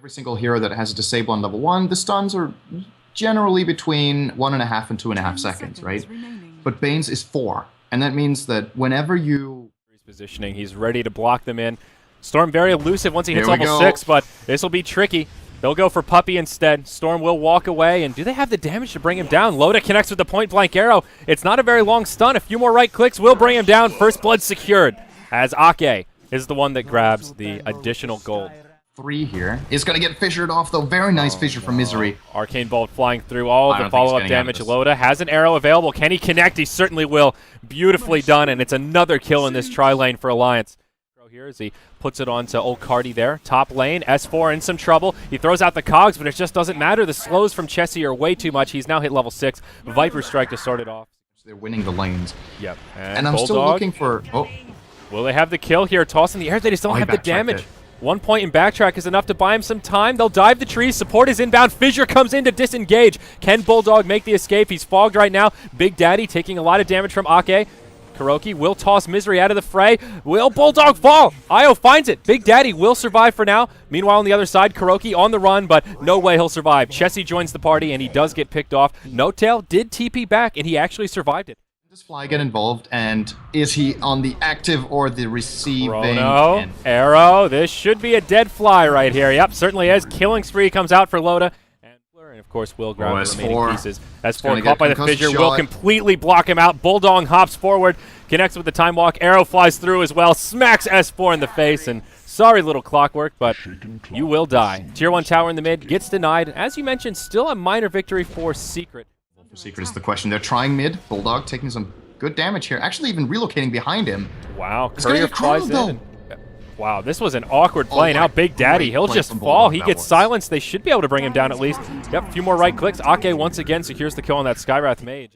Every single hero that has a disable on level 1, the stuns are generally between 1.5 and 2.5 seconds, right? But Bane's is 4, and that means that whenever you... He's positioning, he's ready to block them in. Storm very elusive once he hits level 6, but this will be tricky. They'll go for Puppey instead. Storm will walk away, and do they have the damage to bring him down? Loda connects with the point-blank arrow. It's not a very long stun. A few more right clicks will bring him down. First blood secured, as Ake is the one that grabs the additional gold. 3 here is going to get fissured off, though. Very nice fissure from Misery. Arcane Bolt flying through all of the follow-up damage. Loda has an arrow available. Can he connect? He certainly will. Beautifully done, and it's another kill in this tri-lane for Alliance. Here as he puts it onto old Cardi there. Top lane, S4 in some trouble. He throws out the cogs, but it just doesn't matter. The slows from Chessie are way too much. He's now hit level 6. Viper Strike to start it off. They're winning the lanes. Yep. And I'm still looking for... Oh. Will they have the kill here? Toss in the air. They just don't have the damage. 1 point in backtrack is enough to buy him some time. They'll dive the trees. Support is inbound. Fissure comes in to disengage. Can Bulldog make the escape? He's fogged right now. Big Daddy taking a lot of damage from Ake. Kuroki will toss Misery out of the fray. Will Bulldog fall? Io finds it. Big Daddy will survive for now. Meanwhile, on the other side, Kuroki on the run, but no way he'll survive. Chessie joins the party, and he does get picked off. No-Tail did TP back, and he actually survived it. Does Fly get involved, and is he on the active or the receiving end? Arrow. This should be a dead Fly right here. Yep, certainly is. Killing spree comes out for Loda. And of course, will grab the remaining pieces. S4 caught by the fissure, will completely block him out. Bulldog hops forward, connects with the time walk. Arrow flies through as well, smacks S4 in the face, and sorry, little Clockwork, but you will die. Tier 1 tower in the mid gets denied. As you mentioned, still a minor victory for Secret. Secret is the question. They're trying mid. Bulldog taking some good damage here. Actually, even relocating behind him. Wow, Courier flies in. Wow, this was an awkward play. Now Big Daddy, he'll just fall. He gets silenced. They should be able to bring him down at least. Yep, a few more right clicks. Ake once again secures the kill on that Skywrath Mage.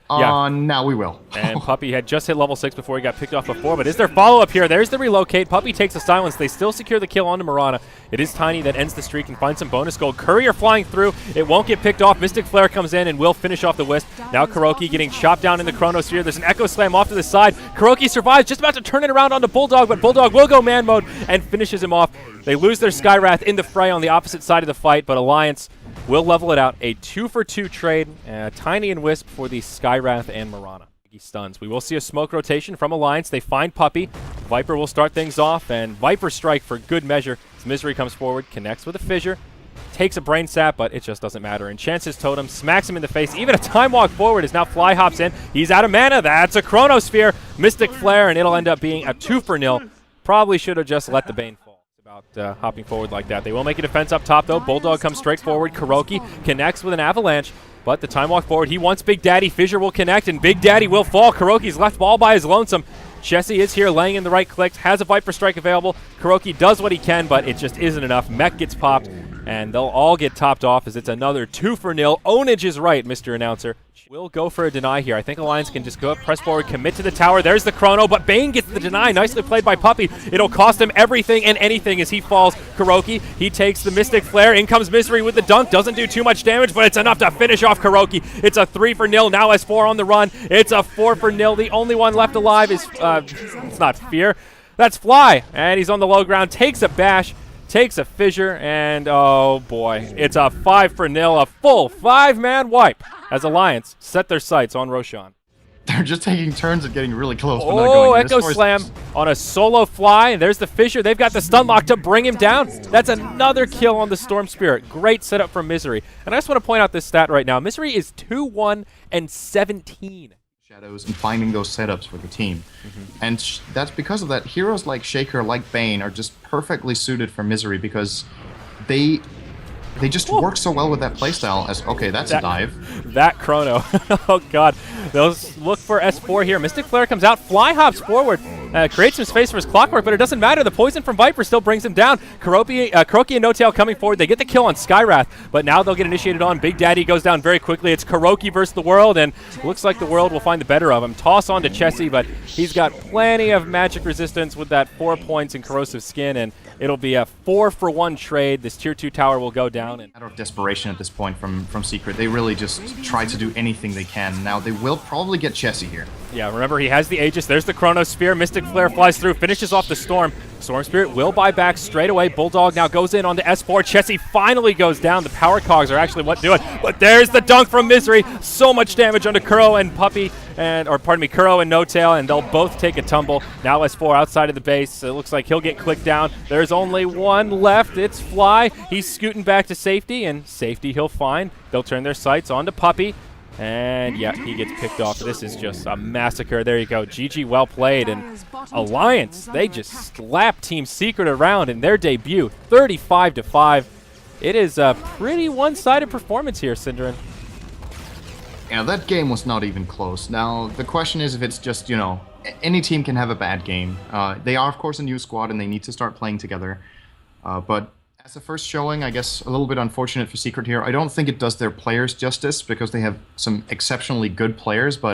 Now we will. And Puppey had just hit level 6 before he got picked off before, but is there follow-up here? There's the relocate. Puppey takes a silence. They still secure the kill onto Mirana. It is Tiny that ends the streak and finds some bonus gold. Courier flying through. It won't get picked off. Mystic Flare comes in and will finish off the Wisp. Now Kuroki getting chopped down in the Chronosphere. There's an Echo Slam off to the side. Kuroki survives, just about to turn it around onto Bulldog, but Bulldog will go man mode and finishes him off. They lose their Skywrath in the fray on the opposite side of the fight, but Alliance will level it out. A 2-for-2 trade. Tiny and Wisp for the Skywrath and Mirana. He stuns. We will see a smoke rotation from Alliance. They find Puppey. Viper will start things off, and Viper Strike for good measure. As Misery comes forward, connects with a fissure, takes a brain sap, but it just doesn't matter. And Chance's Totem smacks him in the face. Even a time walk forward as now Fly hops in. He's out of mana. That's a Chronosphere. Mystic Flare, and it'll end up being a 2-for-0. Probably should have just let the Bane fall. About hopping forward like that. They will make a defense up top, though. Bulldog comes straight forward. Kuroki connects with an avalanche, but the time walk forward, he wants Big Daddy. Fissure will connect, and Big Daddy will fall. Kuroki's left all by his lonesome. Chessie is here laying in the right clicks, has a Viper Strike available. Kuroki does what he can, but it just isn't enough. Mech gets popped, and they'll all get topped off as it's another 2-for-0. Ownage is right, Mr. Announcer. We'll go for a deny here. I think Alliance can just go up, press forward, commit to the tower. There's the Chrono, but Bane gets the deny. Nicely played by Puppey. It'll cost him everything and anything as he falls. Kuroki, he takes the Mystic Flare. In comes Misery with the dunk. Doesn't do too much damage, but it's enough to finish off Kuroki. It's a 3-for-0. Now S4 on the run. It's a 4-for-0. The only one left alive is, it's not Fear. That's Fly, and he's on the low ground. Takes a bash. Takes a fissure, and oh boy, it's a 5-for-0, a full 5-man wipe as Alliance set their sights on Roshan. They're just taking turns at getting really close. But not going Echo Slam on a solo Fly, and there's the fissure. They've got the stun lock to bring him down. That's another kill on the Storm Spirit. Great setup from Misery. And I just want to point out this stat right now. Misery is 2-1-17. Shadows and finding those setups for the team. And that's because of that. Heroes like Shaker, like Bane, are just perfectly suited for Misery because they just work so well with that playstyle as, okay, that's a dive. That Chrono. Oh, God. They'll look for S4 here. Mystic Flare comes out. Fly hops forward. Creates some space for his Clockwork, but it doesn't matter. The poison from Viper still brings him down. Kuroki and No-Tail coming forward. They get the kill on Skywrath, but now they'll get initiated on. Big Daddy goes down very quickly. It's Kuroki versus the world, and looks like the world will find the better of him. Toss on to Chessie, but he's got plenty of magic resistance with that 4 points in Corrosive Skin, and it'll be a 4-for-1 trade. This Tier 2 tower will go down. And out of desperation at this point from Secret. They really just try to do anything they can. Now they will probably get Chessie here. Yeah, remember he has the Aegis. There's the Chronosphere. Mystic Flare flies through, finishes off the Storm. Storm Spirit will buy back straight away. Bulldog now goes in on the S4. Chessie finally goes down. The power cogs are actually what do it. But there's the dunk from Misery. So much damage onto Kuro and Puppey, Kuro and No Tail, and they'll both take a tumble. Now S4 outside of the base. It looks like he'll get clicked down. There's only one left. It's Fly. He's scooting back to safety, and safety he'll find. They'll turn their sights onto Puppey. And yeah, he gets picked off. This is just a massacre. There you go. GG, well played. And Alliance, they just slapped Team Secret around in their debut, 35-5. It is a pretty one-sided performance here, Synderen. Yeah, that game was not even close. Now, the question is if it's just, you know, any team can have a bad game. They are, of course, a new squad, and they need to start playing together. But as a first showing, I guess a little bit unfortunate for Secret here. I don't think it does their players justice because they have some exceptionally good players, but